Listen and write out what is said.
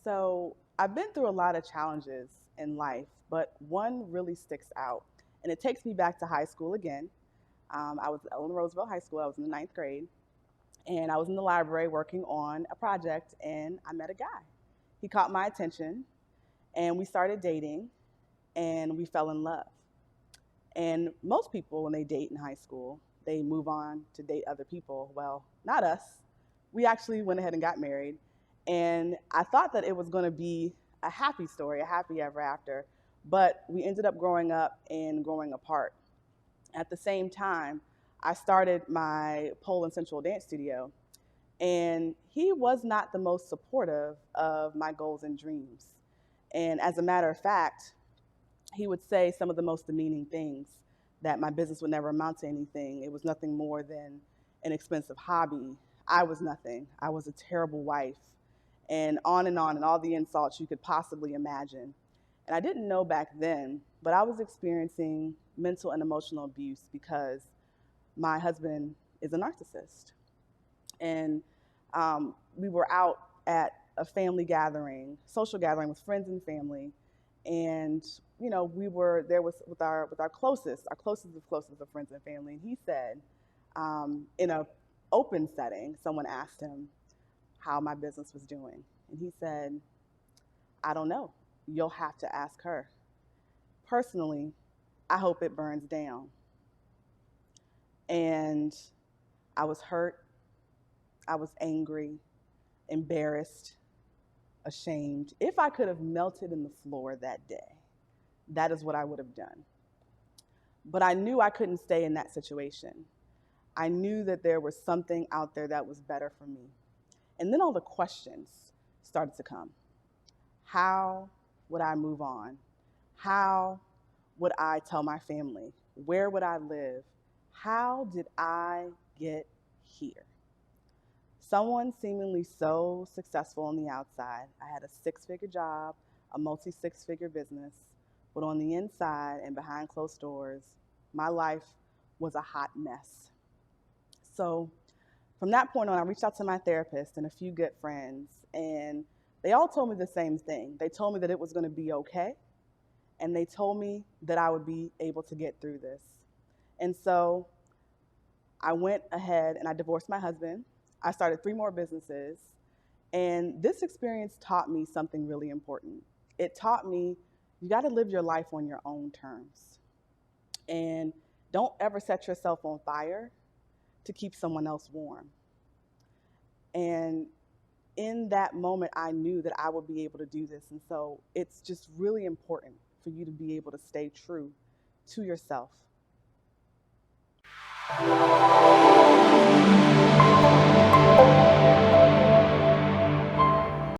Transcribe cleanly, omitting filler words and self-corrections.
So I've been through a lot of challenges in life, but one really sticks out. And it takes me back to high school again. I was at Eleanor Roosevelt High School. I was in the ninth grade. And I was in the library working on a project, and I met a guy. He caught my attention, and we started dating, and we fell in love. And most people, when they date in high school, they move on to date other people. Well, not us. We actually went ahead and got married. And I thought that it was going to be a happy story, a happy ever after. But we ended up growing up and growing apart. At the same time, I started my pole and central dance studio. And he was not the most supportive of my goals and dreams. And as a matter of fact, he would say some of the most demeaning things, that my business would never amount to anything. It was nothing more than an expensive hobby. I was nothing. I was a terrible wife, and on, and all the insults you could possibly imagine. And I didn't know back then, but I was experiencing mental and emotional abuse because my husband is a narcissist. And we were out at a family gathering, social gathering with friends and family, and we were there with our closest of friends and family. And he said, in a open setting, someone asked him how my business was doing, and he said, "I don't know. You'll have to ask her. Personally, I hope it burns down." And I was hurt. I was angry, embarrassed, ashamed. If I could have melted in the floor that day, that is what I would have done. But I knew I couldn't stay in that situation. I knew that there was something out there that was better for me. And then all the questions started to come. How would I move on? How would I tell my family? Where would I live? How did I get here? Someone seemingly so successful on the outside. I had a six-figure job, a multi-six-figure business, but on the inside and behind closed doors, my life was a hot mess. So from that point on, I reached out to my therapist and a few good friends, and they all told me the same thing. They told me that it was going to be okay, and they told me that I would be able to get through this. And so I went ahead and I divorced my husband. I started three more businesses, and this experience taught me something really important. It taught me you got to live your life on your own terms, and don't ever set yourself on fire to keep someone else warm. And in that moment, I knew that I would be able to do this. And so it's just really important for you to be able to stay true to yourself